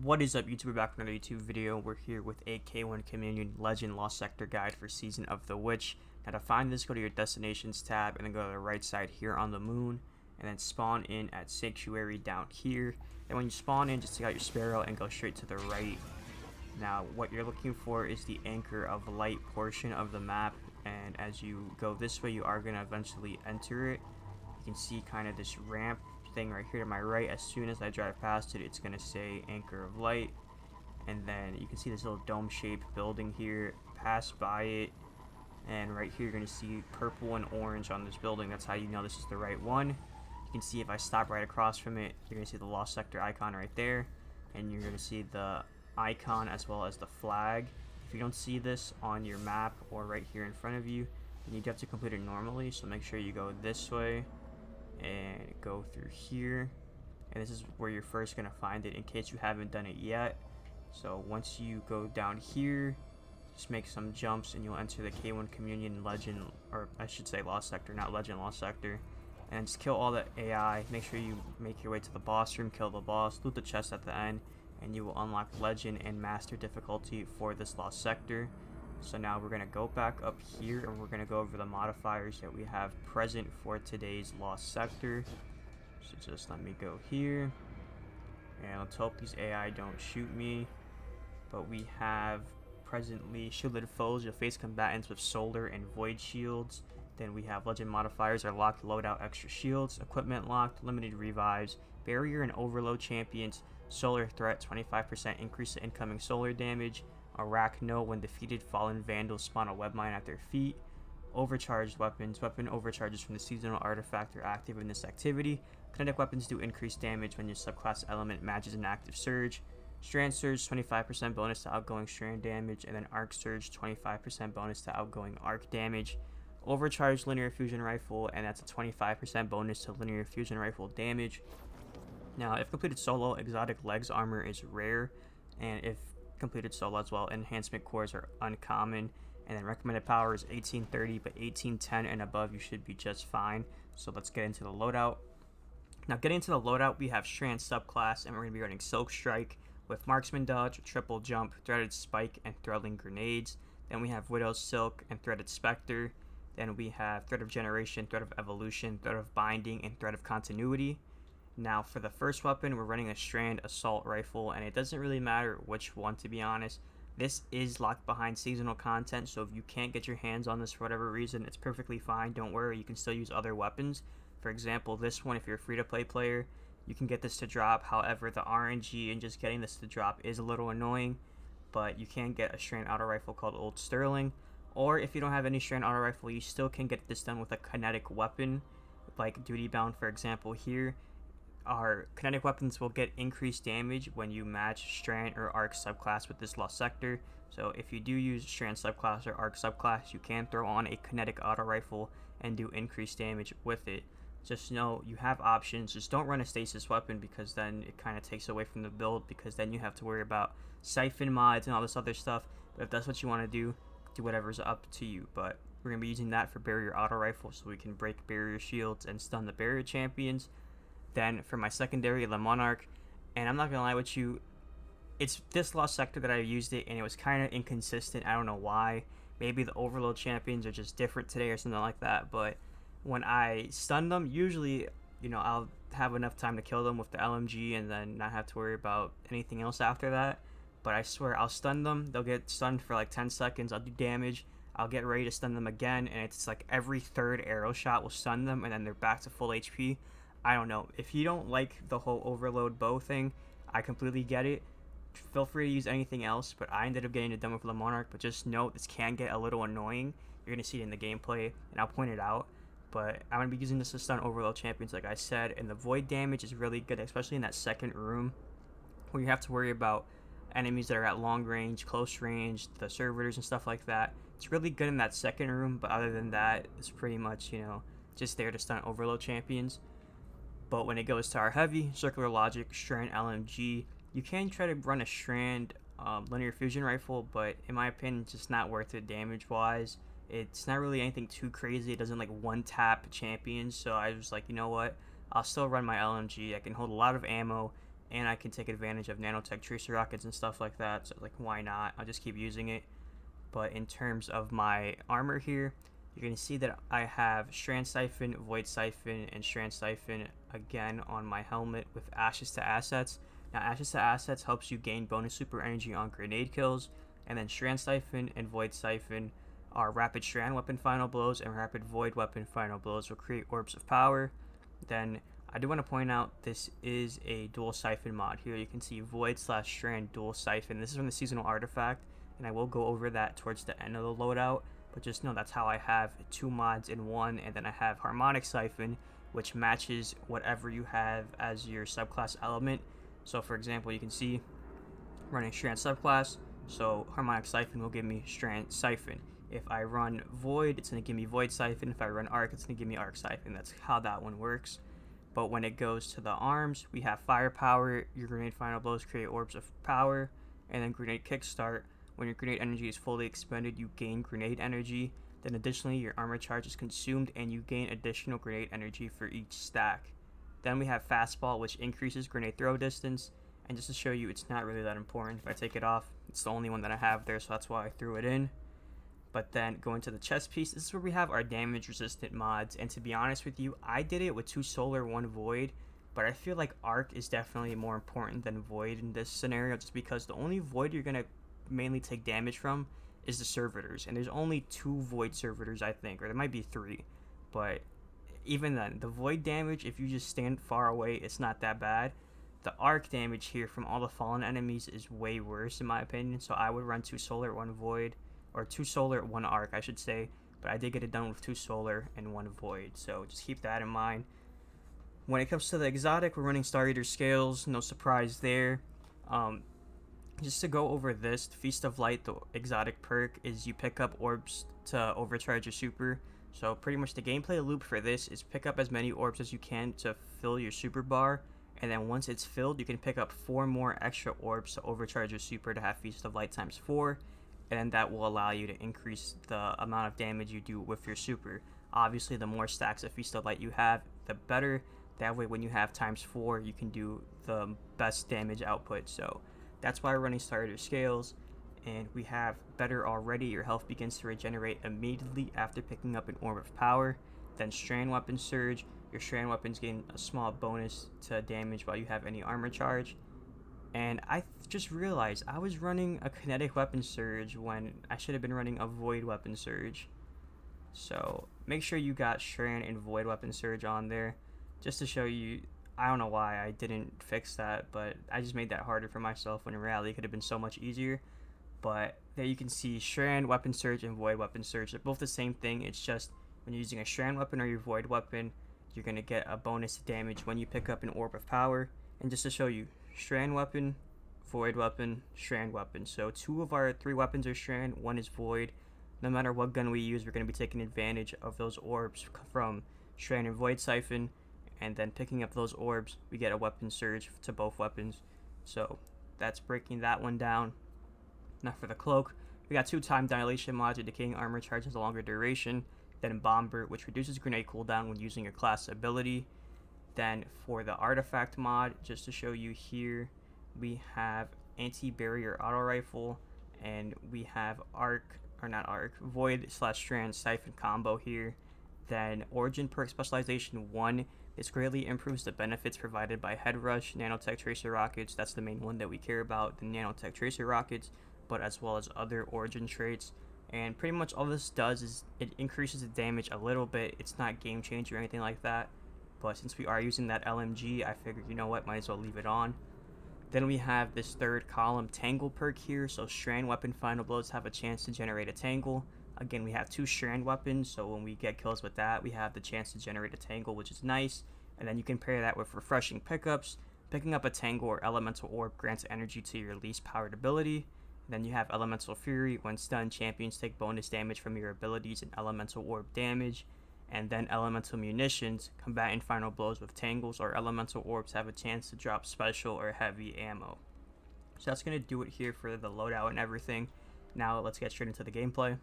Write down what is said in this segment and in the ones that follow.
What is up, YouTube? We're back with another YouTube video. We're here with a K1 Communion Legend Lost Sector guide for Season of the Witch. Now to find this, go to your Destinations tab and then go to the right side here on the moon and then spawn in at Sanctuary down here. And when you spawn in, just take out your Sparrow and go straight to the right. Now what you're looking for is the Anchor of Light portion of the map, and as you go this way, you are going to eventually enter it. You can see kind of this ramp thing right here to my right. As soon as I drive past it, it's gonna say Anchor of Light, and then you can see this little dome shaped building here. Pass by it, and right here you're gonna see purple and orange on this building. That's how you know this is the right one. You can see if I stop right across from it, you're gonna see the Lost Sector icon right there, and you're gonna see the icon as well as the flag. If you don't see this on your map or right here in front of you, then you have to complete it normally, so make sure you go this way and go through here, and this is where you're first going to find it in case you haven't done it yet. So once you go down here, just make some jumps and you'll enter the K1 Communion Legend, or I should say Lost Sector, not Legend, Lost Sector, and just kill all the AI. Make sure you make your way to the boss room, kill the boss, loot the chest at the end, and you will unlock Legend and Master difficulty for this Lost Sector. So now we're going to go back up here and we're going to go over the modifiers that we have present for today's Lost Sector. So just let me go here, and let's hope these AI don't shoot me. But we have presently shielded foes. You'll face combatants with solar and void shields. Then we have legend modifiers are locked, loadout, extra shields, equipment locked, limited revives, barrier and overload champions, solar threat, 25% increase to incoming solar damage. Arachno, when defeated, fallen vandals spawn a web mine at their feet. Overcharged weapons. Weapon overcharges from the seasonal artifact are active in this activity. Kinetic weapons do increased damage when your subclass element matches an active surge. Strand Surge, 25% bonus to outgoing strand damage, and then Arc Surge, 25% bonus to outgoing arc damage. Overcharged linear fusion rifle, and that's a 25% bonus to linear fusion rifle damage. Now, if completed solo, exotic legs armor is rare, and if completed solo as well, enhancement cores are uncommon, and then recommended power is 1830, but 1810 and above you should be just fine. So let's get into the loadout. Now getting into the loadout, we have Strand subclass, and we're going to be running Silk Strike with Marksman Dodge, Triple Jump, Threaded Spike, and Threading Grenades. Then we have Widow's Silk and Threaded Spectre. Then we have Thread of Generation, Thread of Evolution, Thread of Binding, and Thread of Continuity. Now for the first weapon, we're running a Strand Assault Rifle, and it doesn't really matter which one, to be honest. This is locked behind seasonal content, so if you can't get your hands on this for whatever reason, it's perfectly fine. Don't worry, you can still use other weapons. For example, this one, if you're a free-to-play player, you can get this to drop. However, the RNG and just getting this to drop is a little annoying, but you can get a Strand Auto Rifle called Old Sterling. Or if you don't have any Strand Auto Rifle, you still can get this done with a kinetic weapon, like Duty Bound, for example, here. Our kinetic weapons will get increased damage when you match Strand or Arc subclass with this Lost Sector. So if you do use Strand subclass or Arc subclass, you can throw on a kinetic auto rifle and do increased damage with it. Just know you have options. Just don't run a stasis weapon, because then it kind of takes away from the build, because then you have to worry about siphon mods and all this other stuff. But if that's what you want to do whatever's up to you. But we're going to be using that for barrier auto rifle, so we can break barrier shields and stun the barrier champions. Then for my secondary, the Monarch, and I'm not gonna lie with you, it's this Lost Sector that I used it, and it was kind of inconsistent. I don't know why. Maybe the Overload champions are just different today or something like that. But when I stun them, usually, I'll have enough time to kill them with the LMG and then not have to worry about anything else after that. But I swear, I'll stun them. They'll get stunned for like 10 seconds. I'll do damage. I'll get ready to stun them again, and it's like every third arrow shot will stun them, and then they're back to full HP. I don't know. If you don't like the whole overload bow thing, I completely get it. Feel free to use anything else, but I ended up getting it done with the Monarch. But just note, this can get a little annoying. You're going to see it in the gameplay, and I'll point it out. But I'm going to be using this to stun overload champions, like I said. And the void damage is really good, especially in that second room, where you have to worry about enemies that are at long range, close range, the servitors and stuff like that. It's really good in that second room, but other than that, it's pretty much, just there to stun overload champions. But when it goes to our heavy, Circular Logic, Strand LMG, you can try to run a Strand linear fusion rifle, but in my opinion, it's just not worth it damage-wise. It's not really anything too crazy. It doesn't like one-tap champions, so I was like, you know what? I'll still run my LMG. I can hold a lot of ammo, and I can take advantage of nanotech tracer rockets and stuff like that. So like, why not? I'll just keep using it. But in terms of my armor here, you're going to see that I have Strand Siphon, Void Siphon, and Strand Siphon again on my helmet with Ashes to Assets. Now, Ashes to Assets helps you gain bonus super energy on grenade kills, and then Strand Siphon and Void Siphon are Rapid Strand Weapon Final Blows, and Rapid Void Weapon Final Blows will create Orbs of Power. Then, I do want to point out this is a dual siphon mod. Here you can see Void / Strand dual siphon. This is from the seasonal artifact, and I will go over that towards the end of the loadout. But just know that's how I have 2 mods in one, and then I have Harmonic Siphon, which matches whatever you have as your subclass element. So for example, you can see running Strand subclass, so Harmonic Siphon will give me Strand Siphon. If I run Void, it's going to give me Void Siphon. If I run Arc, it's going to give me Arc Siphon. That's how that one works. But when it goes to the arms, we have Firepower. Your grenade final blows create Orbs of Power, and then Grenade Kickstart. When your grenade energy is fully expended, you gain grenade energy. Then additionally, your armor charge is consumed and you gain additional grenade energy for each stack. Then we have Fastball, which increases grenade throw distance. And just to show you, it's not really that important. If I take it off, it's the only one that I have there, so that's why I threw it in. But then going to the chest piece, this is where we have our damage resistant mods. And to be honest with you, I did it with 2 Solar, 1 Void. But I feel like Arc is definitely more important than Void in this scenario, just because the only Void you're going to mainly take damage from is the servitors, and there's only 2 Void servitors, I think, or there might be 3, but even then, the Void damage, if you just stand far away, it's not that bad. The Arc damage here from all the fallen enemies is way worse in my opinion, so I would run 2 Solar, 1 Void, or 2 Solar, 1 Arc, I should say, but I did get it done with 2 Solar and 1 Void, so just keep that in mind. When it comes to the exotic, we're running Star Eater Scales, no surprise there. Just to go over this, Feast of Light, the exotic perk, is you pick up orbs to overcharge your super. So pretty much the gameplay loop for this is pick up as many orbs as you can to fill your super bar. And then once it's filled, you can pick up 4 more extra orbs to overcharge your super to have Feast of Light times 4. And then that will allow you to increase the amount of damage you do with your super. Obviously, the more stacks of Feast of Light you have, the better. That way when you have times 4, you can do the best damage output. So that's why we're running Star Eater Scales, and we have better already. Your health begins to regenerate immediately after picking up an Orb of Power. Then Strand Weapon Surge. Your Strand Weapons gain a small bonus to damage while you have any armor charge. And I just realized I was running a Kinetic Weapon Surge when I should have been running a Void Weapon Surge. So make sure you got Strand and Void Weapon Surge on there, just to show you. I don't know why I didn't fix that, but I just made that harder for myself when in reality it could have been so much easier. But there you can see Strand Weapon Surge and Void Weapon Surge. They're both the same thing. It's just when you're using a Strand Weapon or your Void Weapon, you're going to get a bonus damage when you pick up an Orb of Power. And just to show you, Strand Weapon, Void Weapon, Strand Weapon. So 2 of our 3 weapons are Strand, 1 is Void. No matter what gun we use, we're going to be taking advantage of those orbs from Strand and Void Siphon. And then picking up those orbs, we get a weapon surge to both weapons. So that's breaking that one down. Now for the cloak, we got 2 time dilation mods. Your decaying armor charge has a longer duration than Bomber, which reduces grenade cooldown when using your class ability. Then for the artifact mod, just to show you here, we have anti-barrier auto rifle, and we have Void / Strand Siphon combo here. Then Origin perk specialization 1. This greatly improves the benefits provided by Head Rush, Nanotech Tracer Rockets. That's the main one that we care about, the Nanotech Tracer Rockets, but as well as other Origin traits. And pretty much all this does is it increases the damage a little bit. It's not game changer or anything like that, but since we are using that LMG, I figured, you know what, might as well leave it on. Then we have this 3rd column Tangle perk here, so Strand Weapon Final Blows have a chance to generate a Tangle. Again, we have 2 Strand weapons, so when we get kills with that, we have the chance to generate a Tangle, which is nice. And then you can pair that with Refreshing Pickups. Picking up a Tangle or Elemental Orb grants energy to your least powered ability. And then you have Elemental Fury. When stunned, champions take bonus damage from your abilities and Elemental Orb damage. And then Elemental Munitions. Combatant Final Blows with Tangles or Elemental Orbs have a chance to drop special or heavy ammo. So that's going to do it here for the loadout and everything. Now let's get straight into the gameplay.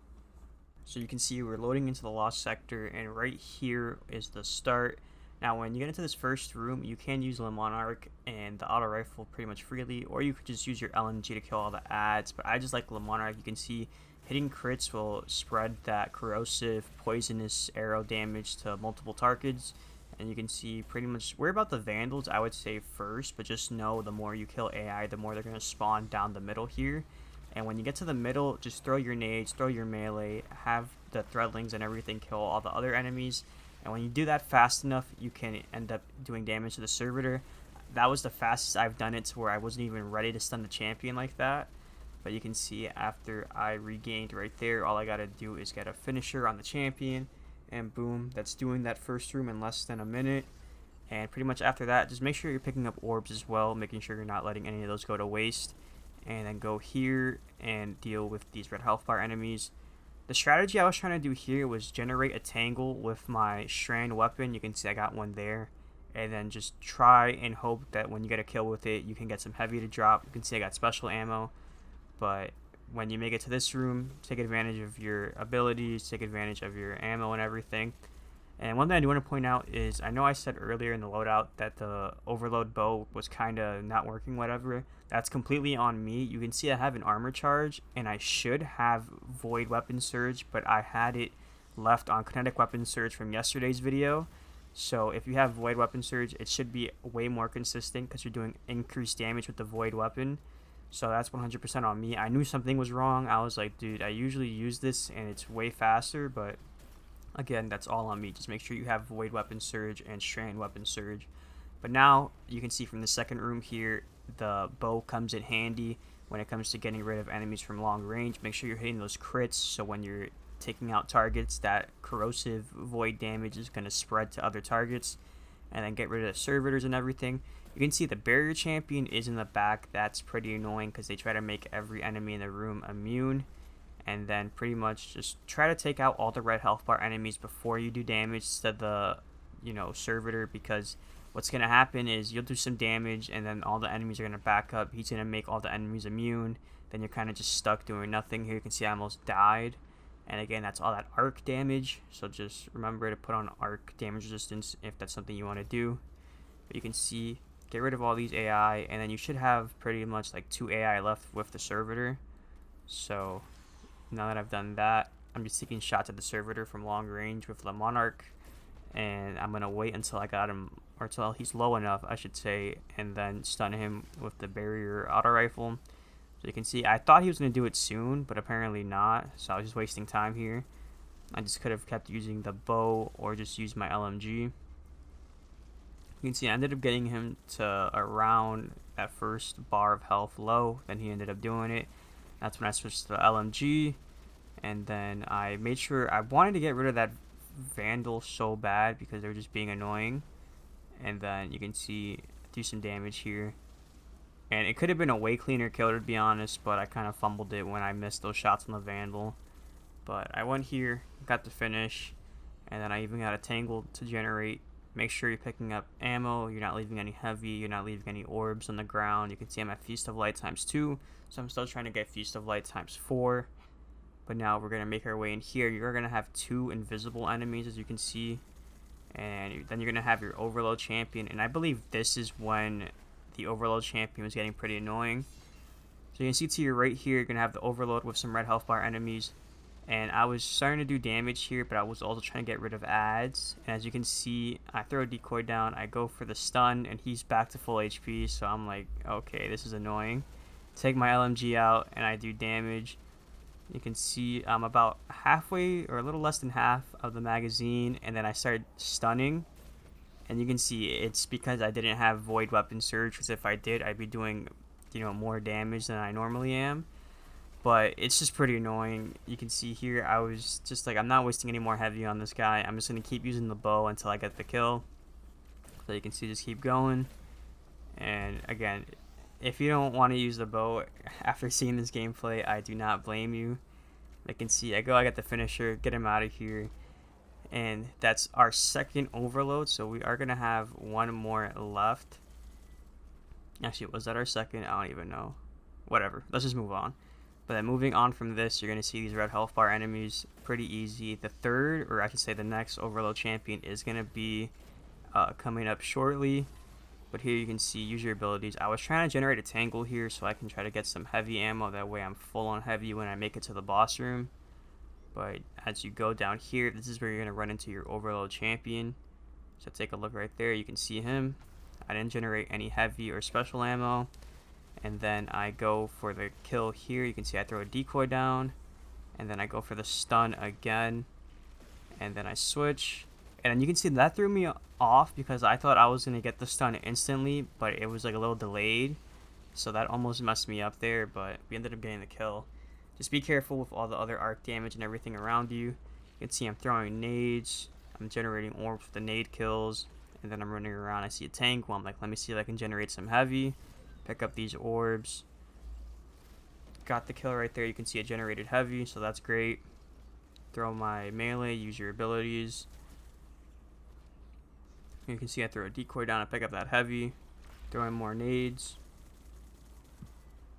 So you can see we're loading into the Lost Sector, and right here is the start. Now, when you get into this first room, you can use Le Monarch and the auto rifle pretty much freely, or you could just use your LMG to kill all the ads. But I just like Le Monarch. You can see hitting crits will spread that corrosive, poisonous arrow damage to multiple targets. And you can see pretty much worry about the Vandals, I would say, first, but just know the more you kill AI, the more they're going to spawn down the middle here. And when you get to the middle, just throw your nades, throw your melee, have the Threadlings and everything kill all the other enemies. And when you do that fast enough, you can end up doing damage to the servitor. That was the fastest I've done it to where I wasn't even ready to stun the champion like that. But you can see after I regained right there, all I gotta do is get a finisher on the champion. And boom, that's doing that first room in less than a minute. And pretty much after that, just make sure you're picking up orbs as well, making sure you're not letting any of those go to waste. And then go here and deal with these red health bar enemies. The strategy I was trying to do here was generate a tangle with my strand weapon. You can see I got one there. And then just try and hope that when you get a kill with it, you can get some heavy to drop. You can see I got special ammo. But when you make it to this room, take advantage of your abilities, take advantage of your ammo and everything. And one thing I do want to point out is, I know I said earlier in the loadout that the overload bow was kind of not working, whatever. That's completely on me. You can see I have an armor charge, and I should have void weapon surge, but I had it left on kinetic weapon surge from yesterday's video. So if you have void weapon surge, it should be way more consistent because you're doing increased damage with the void weapon. So that's 100% on me. I knew something was wrong. I was like, dude, I usually use this and it's way faster, but again, that's all on me. Just make sure you have void weapon surge and strand weapon surge. But now you can see from the second room here, the bow comes in handy when it comes to getting rid of enemies from long range. Make sure you're hitting those crits, so when you're taking out targets, that corrosive void damage is going to spread to other targets. And then get rid of the servitors and everything. You can see the barrier champion is in the back. That's pretty annoying because they try to make every enemy in the room immune. And then pretty much just try to take out all the red health bar enemies before you do damage to the, servitor, because what's going to happen is you'll do some damage and then all the enemies are going to back up. He's going to make all the enemies immune. Then you're kind of just stuck doing nothing. Here you can see I almost died. And again, that's all that arc damage. So just remember to put on arc damage resistance if that's something you want to do. But you can see, get rid of all these AI, and then you should have pretty much like 2 AI left with the servitor. So now that I've done that, I'm just taking shots at the servitor from long range with Le Monarch. And I'm going to wait until I got him, or until he's low enough, I should say, and then stun him with the barrier auto rifle. So you can see, I thought he was going to do it soon, but apparently not. So I was just wasting time here. I just could have kept using the bow or just used my LMG. You can see I ended up getting him to around that first bar of health low. Then he ended up doing it. That's when I switched to the LMG. And then I made sure, I wanted to get rid of that Vandal so bad because they were just being annoying. And then you can see, do some damage here. And it could have been a way cleaner kill, to be honest, but I kind of fumbled it when I missed those shots on the Vandal. But I went here, got the finish, and then I even got a Tangle to generate. Make sure you're picking up ammo, you're not leaving any heavy, you're not leaving any orbs on the ground. You can see I'm at Feast of Light ×2, so I'm still trying to get Feast of Light ×4. But now we're going to make our way in here. You're going to have 2 invisible enemies, as you can see. And then you're going to have your Overload Champion, and I believe this is when the Overload Champion was getting pretty annoying. So you can see to your right here, you're going to have the Overload with some red health bar enemies. And I was starting to do damage here, but I was also trying to get rid of ads. And as you can see, I throw a decoy down, I go for the stun, and he's back to full HP. So I'm like, okay, this is annoying. Take my LMG out, and I do damage. You can see I'm about halfway, or a little less than half of the magazine, and then I started stunning. And you can see it's because I didn't have void weapon surge, because if I did, I'd be doing, more damage than I normally am. But it's just pretty annoying. You can see here, I was just like, I'm not wasting any more heavy on this guy. I'm just going to keep using the bow until I get the kill. So you can see, just keep going. And again, if you don't want to use the bow after seeing this gameplay, I do not blame you. I can see, I get the finisher, get him out of here. And that's our second overload, so we are going to have one more left. Actually, was that our second? I don't even know. Whatever, let's just move on. But then moving on from this, you're going to see these red health bar enemies pretty easy. The third, or I should say the next overload champion is going to be coming up shortly. But here you can see use your abilities. I was trying to generate a tangle here so I can try to get some heavy ammo. That way I'm full on heavy when I make it to the boss room. But as you go down here, this is where you're going to run into your overload champion. So take a look right there. You can see him. I didn't generate any heavy or special ammo. And then I go for the kill here. You can see I throw a decoy down. And then I go for the stun again. And then I switch. And then you can see that threw me off because I thought I was going to get the stun instantly. But it was like a little delayed. So that almost messed me up there. But we ended up getting the kill. Just be careful with all the other arc damage and everything around you. You can see I'm throwing nades. I'm generating orbs with the nade kills. And then I'm running around. I see a tank. Well, I'm like, let me see if I can generate some heavy. Pick up these orbs. Got the kill right there. You can see it generated heavy, so that's great. Throw my melee. Use your abilities. You can see I throw a decoy down and pick up that heavy. Throw in more nades.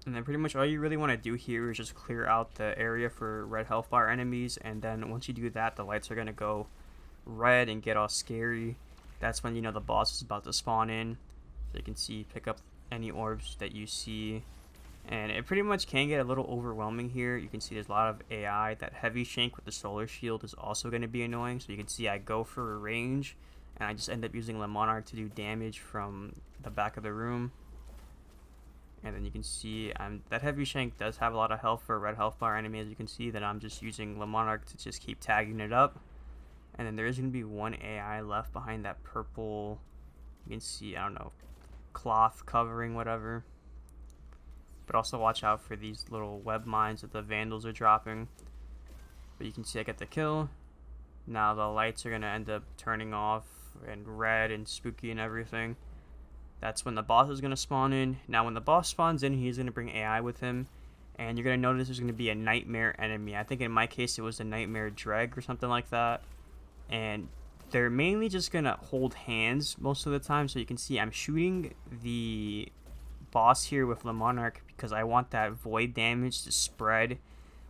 And then pretty much all you really want to do here is just clear out the area for red health bar enemies. And then once you do that, the lights are going to go red and get all scary. That's when you know the boss is about to spawn in. So you can see, pick up any orbs that you see. And it pretty much can get a little overwhelming here. You can see there's a lot of AI. That heavy shank with the solar shield is also going to be annoying. So you can see I go for a range. And I just end up using Le Monarch to do damage from the back of the room. And then you can see that heavy shank does have a lot of health for a red health bar enemy. As you can see that I'm just using Le Monarch to just keep tagging it up. And then there is going to be one AI left behind that purple, you can see, I don't know, cloth covering, whatever. But also watch out for these little web mines that the vandals are dropping. But you can see I get the kill. Now the lights are going to end up turning off and red and spooky and everything. That's when the boss is going to spawn in. Now when the boss spawns in, he's going to bring AI with him. And you're going to notice there's going to be a nightmare enemy. I think in my case it was a nightmare dreg or something like that. And they're mainly just going to hold hands most of the time. So you can see I'm shooting the boss here with Le Monarch because I want that void damage to spread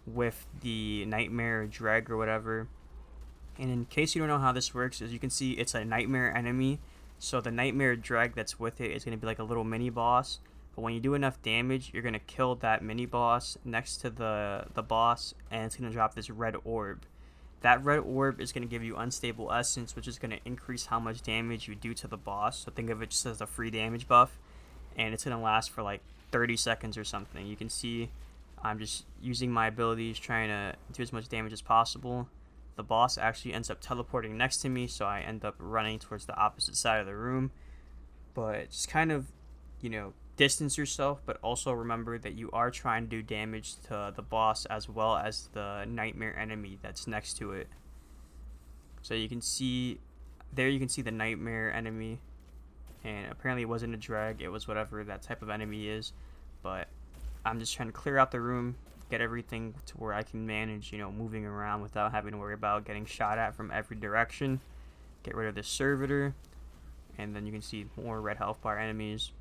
with the nightmare dreg or whatever. And in case you don't know how this works, as you can see, it's a nightmare enemy. So the nightmare dreg that's with it is going to be like a little mini boss. But when you do enough damage, you're going to kill that mini boss next to the boss, and it's going to drop this red orb. That red orb is going to give you unstable essence, which is going to increase how much damage you do to the boss. So think of it just as a free damage buff, and it's going to last for like 30 seconds or something. You can see I'm just using my abilities, trying to do as much damage as possible. The boss actually ends up teleporting next to me, so I end up running towards the opposite side of the room. But just kind of, you know, distance yourself, but also remember that you are trying to do damage to the boss as well as the nightmare enemy that's next to it. So you can see, there you can see the nightmare enemy, and apparently it wasn't a drag, it was whatever that type of enemy is. But I'm just trying to clear out the room, get everything to where I can manage, you know, moving around without having to worry about getting shot at from every direction. Get rid of this servitor, and then you can see more red health bar enemies.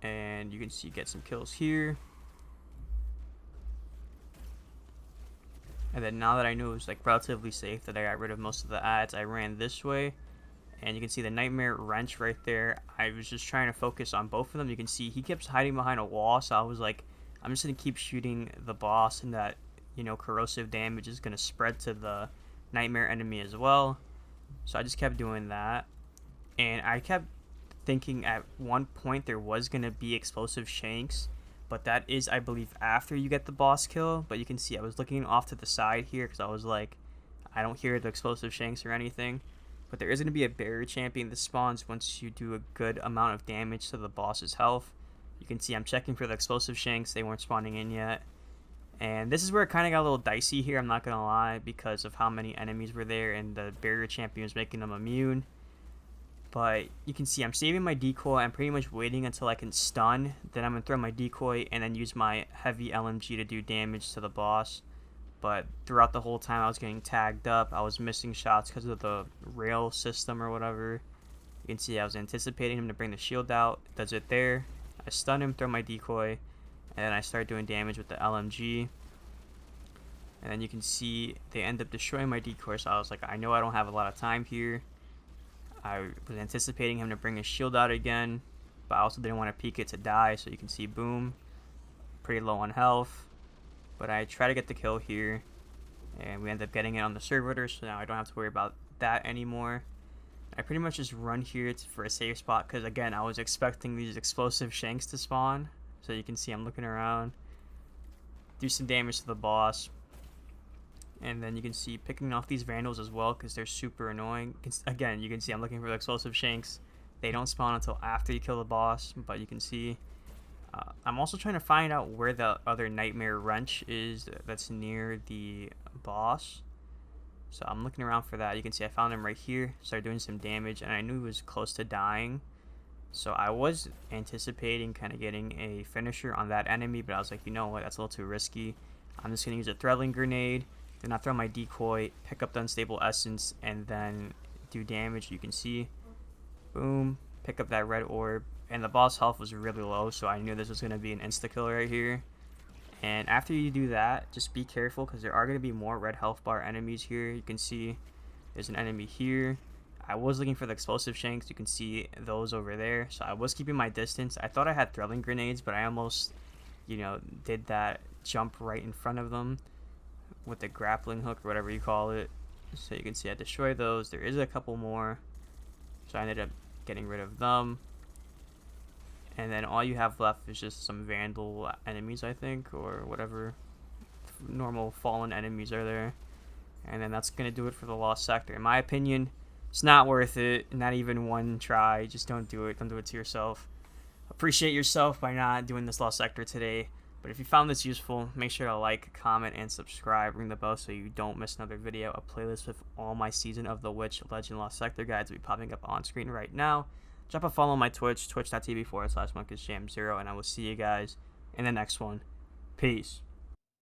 And you can see get some kills here. And then now that I knew it was like relatively safe, that I got rid of most of the ads, I ran this way. And you can see the nightmare wrench right there. I was just trying to focus on both of them. You can see he keeps hiding behind a wall, so I was like, I'm just going to keep shooting the boss, and that, you know, corrosive damage is going to spread to the nightmare enemy as well. So I just kept doing that. And I kept thinking at one point there was going to be explosive shanks, but that is, I believe, after you get the boss kill. But you can see I was looking off to the side here because I was like, I don't hear the explosive shanks or anything. But there is going to be a barrier champion that spawns once you do a good amount of damage to the boss's health. You can see I'm checking for the explosive shanks. They weren't spawning in yet. And this is where it kind of got a little dicey here, I'm not going to lie, because of how many enemies were there and the barrier champion was making them immune. But you can see I'm saving my decoy. I'm pretty much waiting until I can stun. Then I'm going to throw my decoy and then use my heavy LMG to do damage to the boss. But throughout the whole time I was getting tagged up. I was missing shots because of the rail system or whatever. You can see I was anticipating him to bring the shield out. Does it there. I stun him, throw my decoy, and then I start doing damage with the LMG. And then you can see they end up destroying my decoy, so I was like, I know I don't have a lot of time here. I was anticipating him to bring his shield out again, but I also didn't want to peek it to die. So you can see, boom, pretty low on health. But I try to get the kill here, and we end up getting it on the servitor, so now I don't have to worry about that anymore. I pretty much just run here for a safe spot because, again, I was expecting these explosive shanks to spawn. So you can see I'm looking around, do some damage to the boss, and then you can see picking off these vandals as well because they're super annoying. Again, you can see I'm looking for the explosive shanks. They don't spawn until after you kill the boss, but you can see I'm also trying to find out where the other nightmare wrench is that's near the boss. So I'm looking around for that. You can see I found him right here, started doing some damage, and I knew he was close to dying. So I was anticipating kind of getting a finisher on that enemy, but I was like, you know what, that's a little too risky. I'm just going to use a threadling grenade, then I throw my decoy, pick up the unstable essence, and then do damage. You can see, boom, pick up that red orb. And the boss health was really low, so I knew this was going to be an insta-kill right here. And after you do that, just be careful because there are going to be more red health bar enemies here. You can see there's an enemy here. I was looking for the explosive shanks. You can see those over there. So I was keeping my distance. I thought I had threadling grenades, but I almost, did that jump right in front of them with the grappling hook or whatever you call it. So you can see I destroyed those. There is a couple more. So I ended up getting rid of them. And then all you have left is just some vandal enemies, I think, or whatever normal fallen enemies are there. And then that's going to do it for the Lost Sector. In my opinion, it's not worth it. Not even one try. Just don't do it. Don't do it to yourself. Appreciate yourself by not doing this Lost Sector today. But if you found this useful, make sure to like, comment, and subscribe. Ring the bell so you don't miss another video. A playlist with all my Season of the Witch Legend Lost Sector guides will be popping up on screen right now. Drop a follow on my Twitch, twitch.tv/MonkishJam0, and I will see you guys in the next one. Peace.